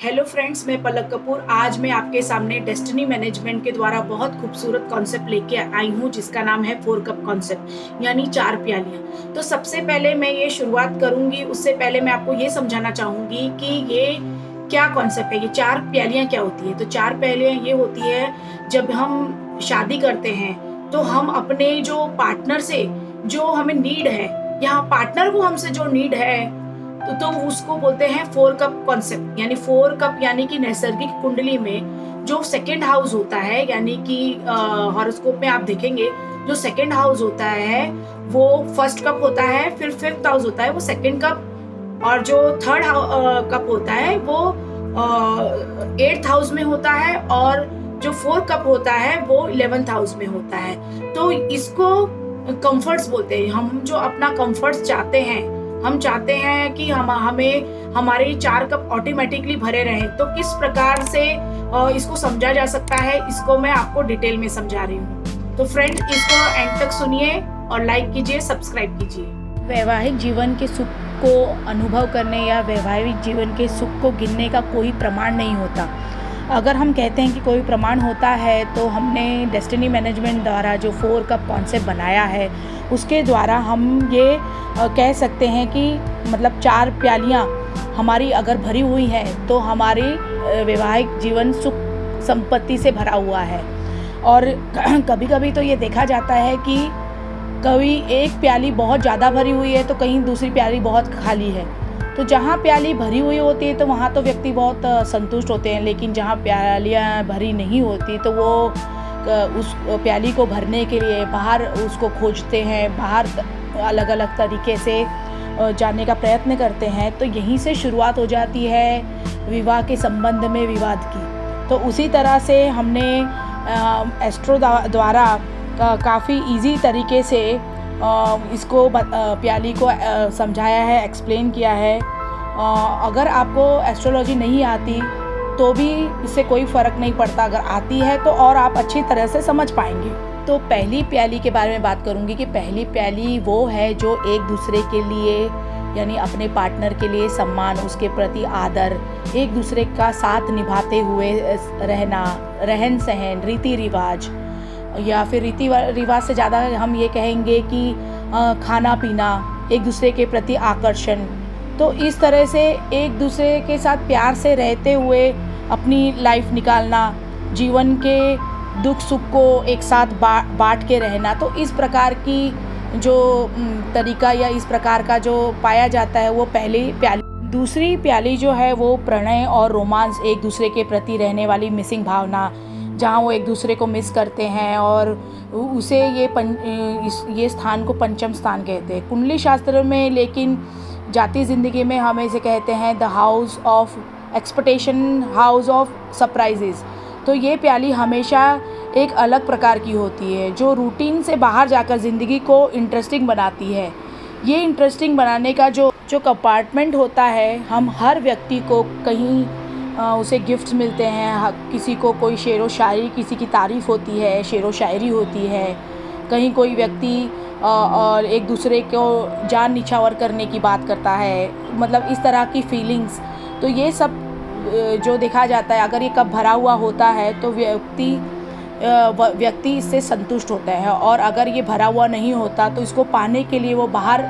Hello friends, मैं पलक कपूर। आज मैं आपके सामने डेस्टिनी मैनेजमेंट के द्वारा बहुत खूबसूरत कॉन्सेप्ट लेके आई हूँ, जिसका नाम है 4 कप कॉन्सेप्ट, यानी 4 प्यालियाँ। तो सबसे पहले मैं ये शुरुआत करूँगी, उससे पहले मैं आपको ये समझाना चाहूँगी कि ये क्या कॉन्सेप्ट है, ये 4 प्यालियाँ क्या होती है। तो 4 प्यालियाँ ये होती है, जब हम शादी करते हैं तो हम अपने जो पार्टनर से जो हमें नीड है, या पार्टनर को हमसे जो नीड है, तो उसको बोलते हैं 4 कप कॉन्सेप्ट। यानी 4 कप यानी कि नैसर्गिक कुंडली में जो सेकेंड हाउस होता है, यानी कि हॉरोस्कोप में आप देखेंगे जो सेकेंड हाउस होता है वो फर्स्ट कप होता है, फिर फिफ्थ हाउस होता है वो सेकेंड कप, और जो थर्ड कप होता है वो एट्थ हाउस में होता है, और जो 4 कप होता है वो 11th हाउस में होता है। तो इसको कंफर्ट्स बोलते हैं। हम जो अपना कंफर्ट्स चाहते हैं, हम चाहते हैं कि हमें हमारे 4 कप ऑटोमेटिकली भरे रहें। तो किस प्रकार से इसको समझा जा सकता है, इसको मैं आपको डिटेल में समझा रही हूँ। तो फ्रेंड्स, इसको एंड तक सुनिए और लाइक कीजिए, सब्सक्राइब कीजिए। वैवाहिक जीवन के सुख को अनुभव करने या वैवाहिक जीवन के सुख को गिनने का कोई प्रमाण नहीं होता। अगर हम कहते हैं कि कोई प्रमाण होता है तो हमने डेस्टिनी मैनेजमेंट द्वारा जो 4 कप कॉन्सेप्ट बनाया है उसके द्वारा हम ये कह सकते हैं कि मतलब 4 प्यालियाँ हमारी अगर भरी हुई हैं तो हमारी वैवाहिक जीवन सुख संपत्ति से भरा हुआ है। और कभी कभी तो ये देखा जाता है कि कभी एक प्याली बहुत ज़्यादा भरी हुई है तो कहीं दूसरी प्याली बहुत खाली है। तो जहाँ प्याली भरी हुई होती है तो वहाँ तो व्यक्ति बहुत संतुष्ट होते हैं, लेकिन जहाँ प्यालियाँ भरी नहीं होती तो वो उस प्याली को भरने के लिए बाहर उसको खोजते हैं, बाहर अलग अलग तरीके से जानने का प्रयत्न करते हैं। तो यहीं से शुरुआत हो जाती है विवाह के संबंध में विवाद की। तो उसी तरह से हमने एस्ट्रो द्वारा काफ़ी इजी तरीके से इसको प्याली को समझाया है, एक्सप्लेन किया है। अगर आपको एस्ट्रोलॉजी नहीं आती तो भी इससे कोई फ़र्क नहीं पड़ता, अगर आती है तो और आप अच्छी तरह से समझ पाएंगे। तो पहली प्याली के बारे में बात करूंगी कि पहली प्याली वो है जो एक दूसरे के लिए, यानी अपने पार्टनर के लिए सम्मान, उसके प्रति आदर, एक दूसरे का साथ निभाते हुए रहना, रहन सहन, रीति रिवाज, या फिर रीति रिवाज से ज़्यादा हम ये कहेंगे कि खाना पीना, एक दूसरे के प्रति आकर्षण। तो इस तरह से एक दूसरे के साथ प्यार से रहते हुए अपनी लाइफ निकालना, जीवन के दुख सुख को एक साथ बांट के रहना। तो इस प्रकार की जो तरीका या इस प्रकार का जो पाया जाता है वो पहली प्याली। दूसरी प्याली जो है वो प्रणय और रोमांस, एक दूसरे के प्रति रहने वाली मिसिंग भावना, जहाँ वो एक दूसरे को मिस करते हैं, और उसे ये स्थान को पंचम स्थान कहते हैं कुंडली शास्त्र में। लेकिन जाती ज़िंदगी में हम इसे कहते हैं the house of expectation, house of surprises. तो ये प्याली हमेशा एक अलग प्रकार की होती है जो रूटीन से बाहर जाकर ज़िंदगी को इंटरेस्टिंग बनाती है। ये इंटरेस्टिंग बनाने का जो कंपार्टमेंट होता है, हम हर व्यक्ति को कहीं उसे गिफ्ट्स मिलते हैं, किसी को कोई शेर व शायरी, किसी की तारीफ़ होती है, शेर व शायरी होती है, कहीं कोई व्यक्ति और एक दूसरे को जान निछावर करने की बात करता है, मतलब इस तरह की फीलिंग्स। तो ये सब जो देखा जाता है, अगर ये कब भरा हुआ होता है तो व्यक्ति इससे संतुष्ट होता है, और अगर ये भरा हुआ नहीं होता तो इसको पाने के लिए वो बाहर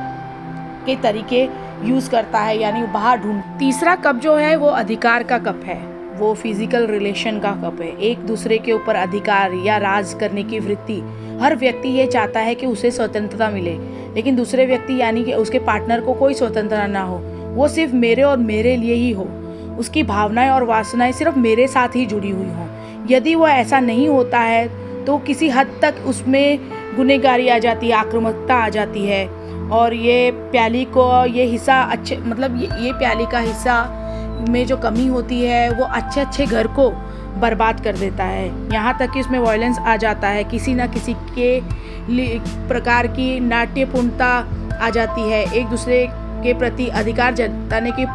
के तरीके यूज़ करता है, यानी बाहर ढूंढ। तीसरा कप जो है वो अधिकार का कप है, वो फिजिकल रिलेशन का कप है, एक दूसरे के ऊपर अधिकार या राज करने की वृत्ति। हर व्यक्ति ये चाहता है कि उसे स्वतंत्रता मिले, लेकिन दूसरे व्यक्ति यानी कि उसके पार्टनर को कोई स्वतंत्रता ना हो, वो सिर्फ मेरे और मेरे लिए ही हो, उसकी भावनाएं और वासनाएं सिर्फ मेरे साथ ही जुड़ी हुई हों। यदि वो ऐसा नहीं होता है तो किसी हद तक उसमें गुनहगारी आ जाती है, आक्रामकता आ जाती है, और ये प्याली को ये हिस्सा अच्छे, मतलब ये प्याली का हिस्सा में जो कमी होती है वो अच्छे घर को बर्बाद कर देता है। यहाँ तक कि उसमें वायलेंस आ जाता है, किसी ना किसी के प्रकार की नाट्यपूर्णता आ जाती है। एक दूसरे के प्रति अधिकार जताने की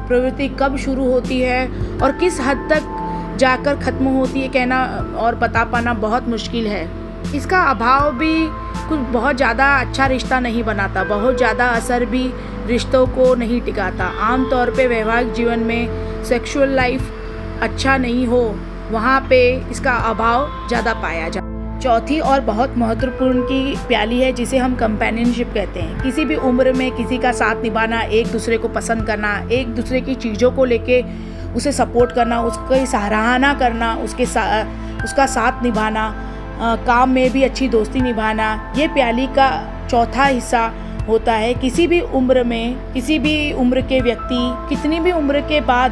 प्रवृत्ति कब शुरू होती है और किस हद तक जाकर ख़त्म होती है, कहना और बता पाना बहुत मुश्किल है। इसका अभाव भी कुछ बहुत ज़्यादा अच्छा रिश्ता नहीं बनाता, बहुत ज़्यादा असर भी रिश्तों को नहीं टिकाता। आमतौर पे वैवाहिक जीवन में सेक्सुअल लाइफ अच्छा नहीं हो, वहाँ पे इसका अभाव ज़्यादा पाया जाता है। चौथी और बहुत महत्वपूर्ण की प्याली है जिसे हम कंपेनियनशिप कहते हैं। किसी भी उम्र में किसी का साथ निभाना, एक दूसरे को पसंद करना, एक दूसरे की चीज़ों को लेके उसे सपोर्ट करना, उसकी सराहना करना, उसका साथ निभाना, काम में भी अच्छी दोस्ती निभाना, ये प्याली का चौथा हिस्सा होता है। किसी भी उम्र में, किसी भी उम्र के व्यक्ति कितनी भी उम्र के बाद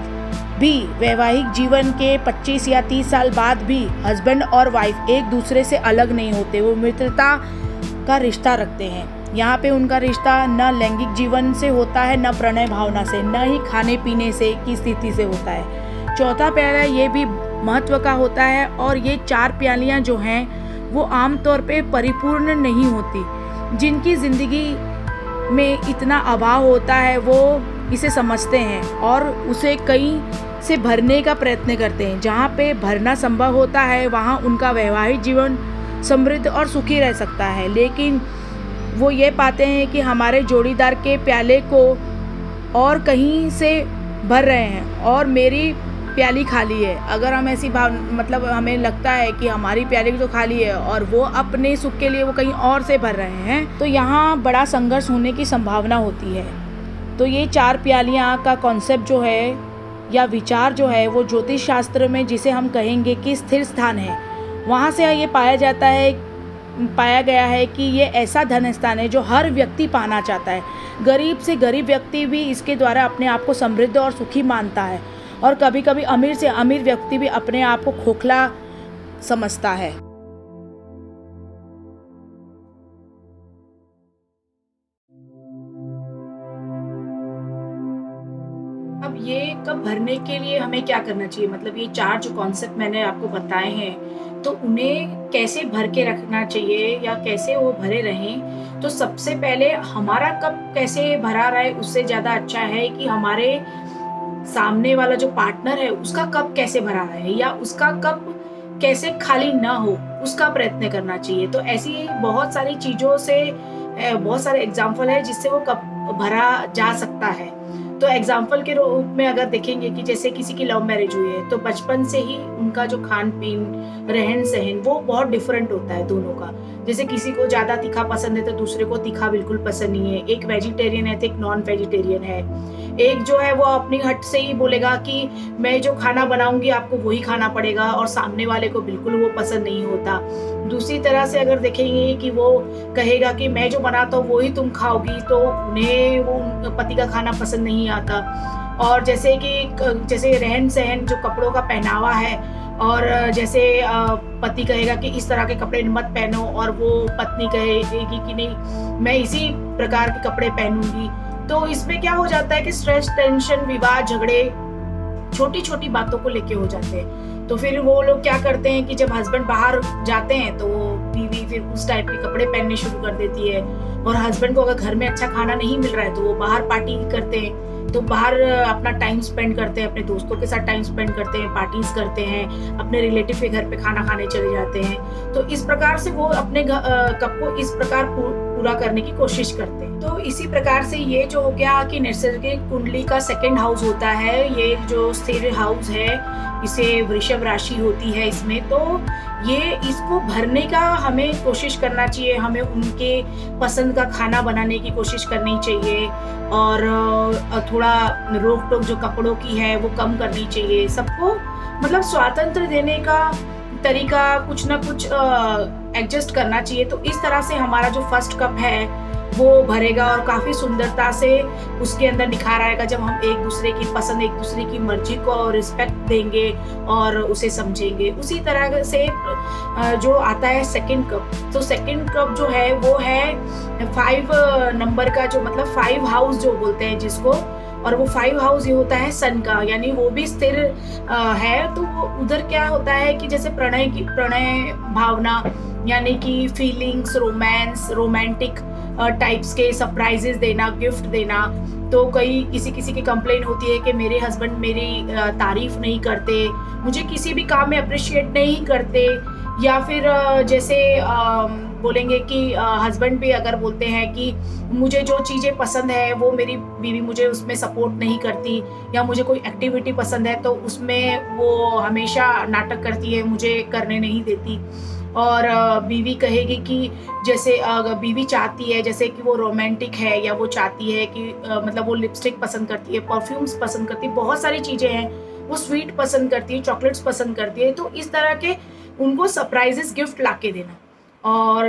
भी, वैवाहिक जीवन के 25 या 30 साल बाद भी हस्बैंड और वाइफ एक दूसरे से अलग नहीं होते। वो मित्रता का रिश्ता रखते हैं। यहाँ पे उनका रिश्ता न लैंगिक जीवन से होता है, न प्रणय भावना से, न ही खाने पीने से की स्थिति से होता है। चौथा प्याला ये भी महत्व का होता है और ये 4 प्यालियाँ जो हैं वो आमतौर पे परिपूर्ण नहीं होती। जिनकी ज़िंदगी में इतना अभाव होता है वो इसे समझते हैं और उसे कहीं से भरने का प्रयत्न करते हैं। जहाँ पे भरना संभव होता है वहाँ उनका वैवाहिक जीवन समृद्ध और सुखी रह सकता है, लेकिन वो ये पाते हैं कि हमारे जोड़ीदार के प्याले को और कहीं से भर रहे हैं और मेरी प्याली खाली है। अगर हम ऐसी मतलब हमें लगता है कि हमारी प्याली तो खाली है और वो अपने सुख के लिए वो कहीं और से भर रहे हैं, तो यहाँ बड़ा संघर्ष होने की संभावना होती है। तो ये 4 प्यालियाँ का कॉन्सेप्ट जो है या विचार जो है वो ज्योतिष शास्त्र में जिसे हम कहेंगे कि स्थिर स्थान है, वहाँ से ये पाया गया है कि ये ऐसा धन स्थान है जो हर व्यक्ति पाना चाहता है। गरीब से गरीब व्यक्ति भी इसके द्वारा अपने आप को समृद्ध और सुखी मानता है और कभी कभी अमीर से अमीर व्यक्ति भी अपने आप को खोखला समझता है। अब ये कब भरने के लिए हमें क्या करना चाहिए, मतलब ये 4 जो कॉन्सेप्ट मैंने आपको बताए हैं तो उन्हें कैसे भर के रखना चाहिए या कैसे वो भरे रहें। तो सबसे पहले हमारा कप कैसे भरा रहे उससे ज़्यादा अच्छा है कि हमारे सामने वाला जो पार्टनर है उसका कप कैसे भरा रहे या उसका कप कैसे खाली ना हो उसका प्रयत्न करना चाहिए। तो ऐसी बहुत सारी चीज़ों से बहुत सारे एग्जाम्पल है जिससे वो कप भरा जा सकता है। तो एग्जाम्पल के रूप में अगर देखेंगे कि जैसे किसी की लव मैरिज हुई है तो बचपन से ही उनका जो खान पीन, रहन सहन वो बहुत डिफरेंट होता है दोनों का। जैसे किसी को ज़्यादा तीखा पसंद है तो दूसरे को तीखा बिल्कुल पसंद नहीं है। एक वेजिटेरियन है तो एक नॉन वेजिटेरियन है। एक जो है वो अपनी हट से ही बोलेगा कि मैं जो खाना बनाऊंगी आपको वही खाना पड़ेगा और सामने वाले को बिल्कुल वो पसंद नहीं होता। दूसरी तरह से अगर देखेंगे कि वो कहेगा कि मैं जो बनाता हूँ वही तुम खाओगी, तो उन्हें वो पति का खाना पसंद नहीं आता। और जैसे रहन सहन, जो कपड़ों का पहनावा है, और जैसे पति कहेगा कि इस तरह के कपड़े मत पहनो और वो पत्नी कहेगी कि नहीं मैं इसी प्रकार के कपड़े पहनूंगी। तो इसमें क्या हो जाता है कि स्ट्रेस, टेंशन, विवाद, झगड़े छोटी छोटी बातों को लेके हो जाते हैं। तो फिर वो लोग क्या करते हैं कि जब हस्बैंड बाहर जाते हैं तो बीवी फिर उस टाइप के कपड़े पहनने शुरू कर देती है। और हस्बैंड को अगर घर में अच्छा खाना नहीं मिल रहा है तो वो बाहर पार्टी करते हैं, तो बाहर अपना टाइम स्पेंड करते हैं, अपने दोस्तों के साथ टाइम स्पेंड करते हैं, पार्टीज करते हैं, अपने रिलेटिव के घर पे खाना खाने चले जाते हैं। तो इस प्रकार से वो अपने कप को इस प्रकार पूरा करने की कोशिश करते हैं। तो इसी प्रकार से ये जो हो गया कि नैसर्गिक कुंडली का 2nd हाउस होता है, ये जो स्थिर हाउस है इसे वृषभ राशि होती है इसमें। तो ये इसको भरने का हमें कोशिश करना चाहिए, हमें उनके पसंद का खाना बनाने की कोशिश करनी चाहिए और थोड़ा रोक टोक जो कपड़ों की है वो कम करनी चाहिए। सबको मतलब स्वातंत्र देने का तरीका कुछ ना कुछ एडजस्ट करना चाहिए। तो इस तरह से हमारा जो फर्स्ट कप है वो भरेगा और काफ़ी सुंदरता से उसके अंदर निखार आएगा जब हम एक दूसरे की पसंद, एक दूसरे की मर्जी को रिस्पेक्ट देंगे और उसे समझेंगे। उसी तरह से जो आता है 2nd कप, तो 2nd कप जो है वो है 5 नंबर का, जो मतलब 5 हाउस जो बोलते हैं जिसको, और वो 5 हाउस ये होता है सन का, यानी वो भी स्थिर है। तो वो उधर क्या होता है कि जैसे प्रणय भावना, यानी कि फीलिंग्स, रोमांस, रोमांटिक टाइप्स के सरप्राइजेस देना, गिफ्ट देना। तो किसी की कंप्लेन होती है कि मेरे हस्बैंड मेरी तारीफ नहीं करते, मुझे किसी भी काम में अप्रिशिएट नहीं करते, या फिर जैसे बोलेंगे कि हस्बैंड भी अगर बोलते हैं कि मुझे जो चीज़ें पसंद है वो मेरी बीवी मुझे उसमें सपोर्ट नहीं करती, या मुझे कोई एक्टिविटी पसंद है तो उसमें वो हमेशा नाटक करती है, मुझे करने नहीं देती। और बीवी कहेगी कि जैसे बीवी चाहती है जैसे कि वो रोमांटिक है, या वो चाहती है कि मतलब वो लिपस्टिक पसंद करती है, परफ्यूम्स पसंद करती है, बहुत सारी चीज़ें हैं, वो स्वीट पसंद करती है, चॉकलेट्स पसंद करती है। तो इस तरह के उनको सरप्राइजेस गिफ्ट ला के देना। और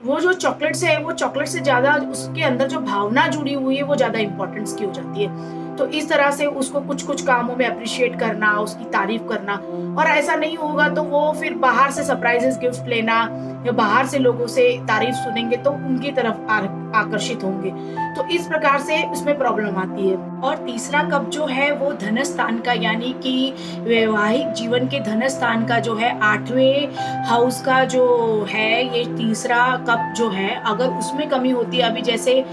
वो जो चॉकलेट्स है, वो चॉकलेट से ज़्यादा उसके अंदर जो भावना जुड़ी हुई है वो ज़्यादा इम्पोर्टेंस की हो जाती है। तो इस तरह से उसको कुछ-कुछ कामों में एप्रिशिएट करना, उसकी तारीफ़ करना। और ऐसा नहीं होगा तो वो फिर बाहर से सरप्राइजेस गिफ्ट लेना, या बाहर से लोगों से तारीफ़ सुनेंगे तो उनकी तरफ आकर्षित होंगे। तो इस प्रकार से उसमें प्रॉब्लम आती है। और तीसरा कप जो है वो धनस्थान का, यानी कि वैवाहिक जीवन के धनस्थान का जो है 8वें हाउस का जो है, ये तीसरा कप जो है, अगर उसमें कमी होती है, अभी जैसे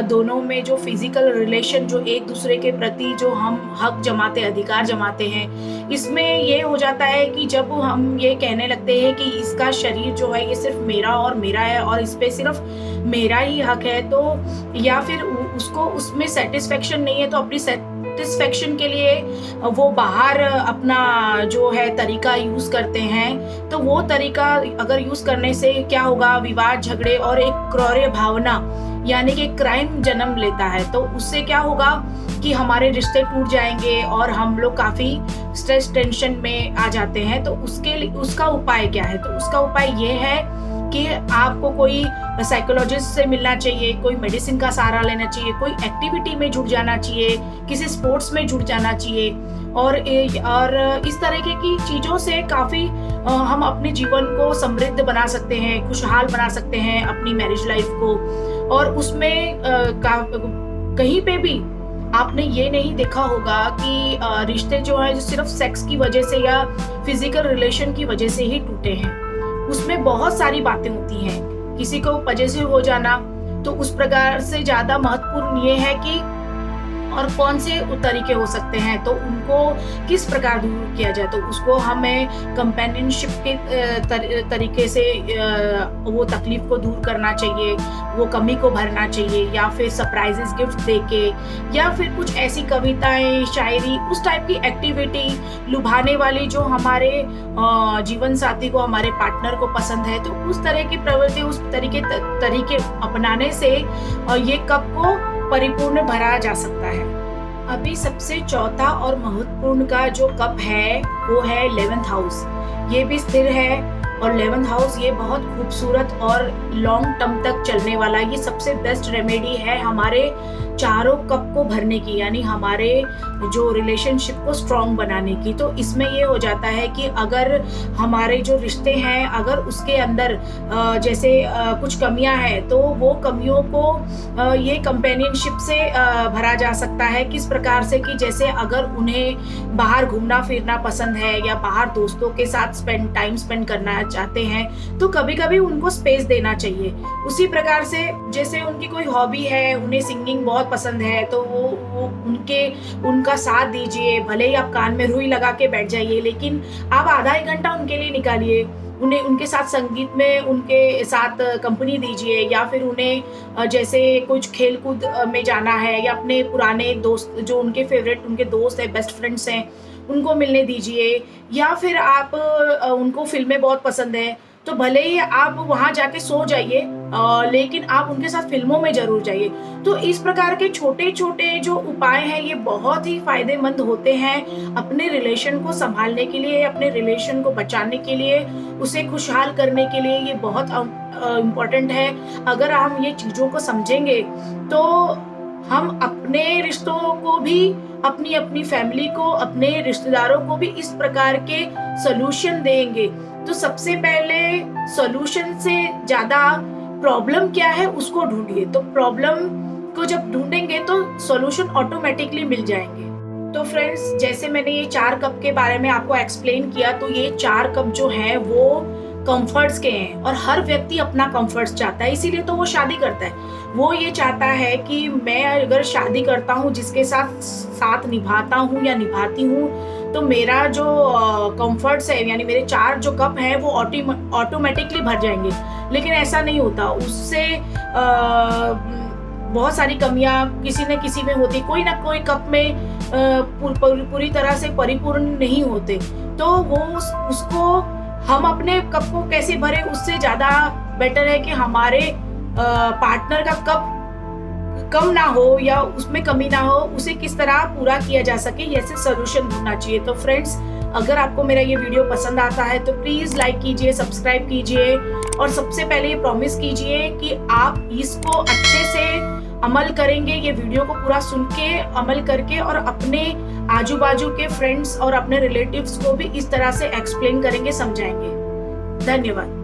दोनों में जो फिजिकल रिलेशन जो एक दूसरे के प्रति जो हम हक जमाते, अधिकार जमाते हैं, इसमें ये हो जाता है कि जब हम ये कहने लगते हैं कि इसका शरीर जो है ये सिर्फ मेरा और मेरा है और इस पे सिर्फ मेरा ही हक है, तो या फिर उसको उसमें सेटिस्फेक्शन नहीं है तो अपनी सेटिस्फेक्शन के लिए वो बाहर अपना जो है तरीका यूज करते हैं। तो वो तरीका अगर यूज करने से क्या होगा, विवाद, झगड़े और एक क्रौर्य भावना यानी कि क्राइम जन्म लेता है। तो उससे क्या होगा कि हमारे रिश्ते टूट जाएंगे और हम लोग काफ़ी स्ट्रेस, टेंशन में आ जाते हैं। तो उसके लिए उसका उपाय क्या है? तो उसका उपाय ये है कि आपको कोई साइकोलॉजिस्ट से मिलना चाहिए, कोई मेडिसिन का सहारा लेना चाहिए, कोई एक्टिविटी में जुड़ जाना चाहिए, किसी स्पोर्ट्स में जुड़ जाना चाहिए। और इस तरीके की चीज़ों से काफ़ी हम अपने जीवन को समृद्ध बना सकते हैं, खुशहाल बना सकते हैं अपनी मैरिज लाइफ को। और उसमें कहीं पे भी आपने ये नहीं देखा होगा कि रिश्ते जो है जो सिर्फ सेक्स की वजह से या फिजिकल रिलेशन की वजह से ही टूटे हैं। उसमें बहुत सारी बातें होती हैं। किसी को पजेसिव हो जाना, तो उस प्रकार से ज़्यादा महत्वपूर्ण ये है कि और कौन से तरीके हो सकते हैं, तो उनको किस प्रकार दूर किया जाए। तो उसको हमें कंपेनियनशिप के तरीके से वो तकलीफ को दूर करना चाहिए, वो कमी को भरना चाहिए, या फिर सरप्राइजेस गिफ्ट देके, या फिर कुछ ऐसी कविताएं, शायरी, उस टाइप की एक्टिविटी लुभाने वाली जो हमारे जीवन साथी को, हमारे पार्टनर को पसंद है। तो उस तरह की प्रवृत्ति, उस तरीके अपनाने से ये कप को परिपूर्ण भरा जा सकता है। अभी सबसे चौथा और महत्वपूर्ण का जो कप है वो है 11th हाउस। ये भी स्थिर है और 11th हाउस ये बहुत खूबसूरत और लॉन्ग टर्म तक चलने वाला, ये सबसे बेस्ट रेमेडी है हमारे चारों कप को भरने की, यानी हमारे जो रिलेशनशिप को स्ट्रॉन्ग बनाने की। तो इसमें ये हो जाता है कि अगर हमारे जो रिश्ते हैं, अगर उसके अंदर जैसे कुछ कमियां हैं, तो वो कमियों को ये कंपेनियनशिप से भरा जा सकता है। किस प्रकार से कि जैसे अगर उन्हें बाहर घूमना फिरना पसंद है या बाहर दोस्तों के साथ टाइम स्पेंड करना चाहते हैं, तो कभी कभी उनको स्पेस देना चाहिए। उसी प्रकार से जैसे उनकी कोई हॉबी है, उन्हें सिंगिंग बहुत पसंद है, तो वो उनका साथ दीजिए। भले ही आप कान में रुई लगा के बैठ जाइए, लेकिन आप आधा एक घंटा उनके लिए निकालिए। उन्हें उनके साथ संगीत में उनके साथ कंपनी दीजिए, या फिर उन्हें जैसे कुछ खेल कूद में जाना है, या अपने पुराने दोस्त जो उनके फेवरेट उनके दोस्त हैं, बेस्ट फ्रेंड्स हैं, उनको मिलने दीजिए। या फिर आप उनको फिल्में बहुत पसंद है, तो भले ही आप वहाँ जाके सो जाइए, लेकिन आप उनके साथ फिल्मों में जरूर जाइए। तो इस प्रकार के छोटे छोटे जो उपाय हैं ये बहुत ही फायदेमंद होते हैं अपने रिलेशन को संभालने के लिए, अपने रिलेशन को बचाने के लिए, उसे खुशहाल करने के लिए। ये बहुत इम्पोर्टेंट है। अगर हम ये चीज़ों को समझेंगे तो हम अपने रिश्तों को भी, अपनी अपनी फैमिली को, अपने रिश्तेदारों को भी इस प्रकार के सॉल्यूशन देंगे। तो सबसे पहले सॉल्यूशन से ज़्यादा प्रॉब्लम क्या है उसको ढूंढिए। तो प्रॉब्लम को जब ढूंढेंगे तो सॉल्यूशन ऑटोमेटिकली मिल जाएंगे। तो फ्रेंड्स, जैसे मैंने ये 4 कप के बारे में आपको एक्सप्लेन किया, तो ये 4 कप जो है वो कंफर्ट्स के हैं और हर व्यक्ति अपना कंफर्ट्स चाहता है, इसीलिए तो वो शादी करता है। वो ये चाहता है कि मैं अगर शादी करता हूँ, जिसके साथ निभाता हूँ या निभाती हूँ, तो मेरा जो कंफर्ट्स है यानी मेरे 4 जो कप हैं वो ऑटोमेटिकली भर जाएंगे। लेकिन ऐसा नहीं होता, उससे बहुत सारी कमियां किसी न किसी में होती, कोई ना कोई कप में पूरी तरह से परिपूर्ण नहीं होते। तो वो उसको हम अपने कप को कैसे भरें, उससे ज़्यादा बेटर है कि हमारे पार्टनर का कप कम ना हो या उसमें कमी ना हो, उसे किस तरह पूरा किया जा सके, ऐसे सोल्यूशन ढूंढना चाहिए। तो फ्रेंड्स, अगर आपको मेरा ये वीडियो पसंद आता है तो प्लीज़ लाइक कीजिए, सब्सक्राइब कीजिए और सबसे पहले ये प्रॉमिस कीजिए कि आप इसको अच्छे से अमल करेंगे, ये वीडियो को पूरा सुन के अमल करके और अपने आजू बाजू के फ्रेंड्स और अपने रिलेटिव्स को भी इस तरह से एक्सप्लेन करेंगे, समझाएंगे। धन्यवाद।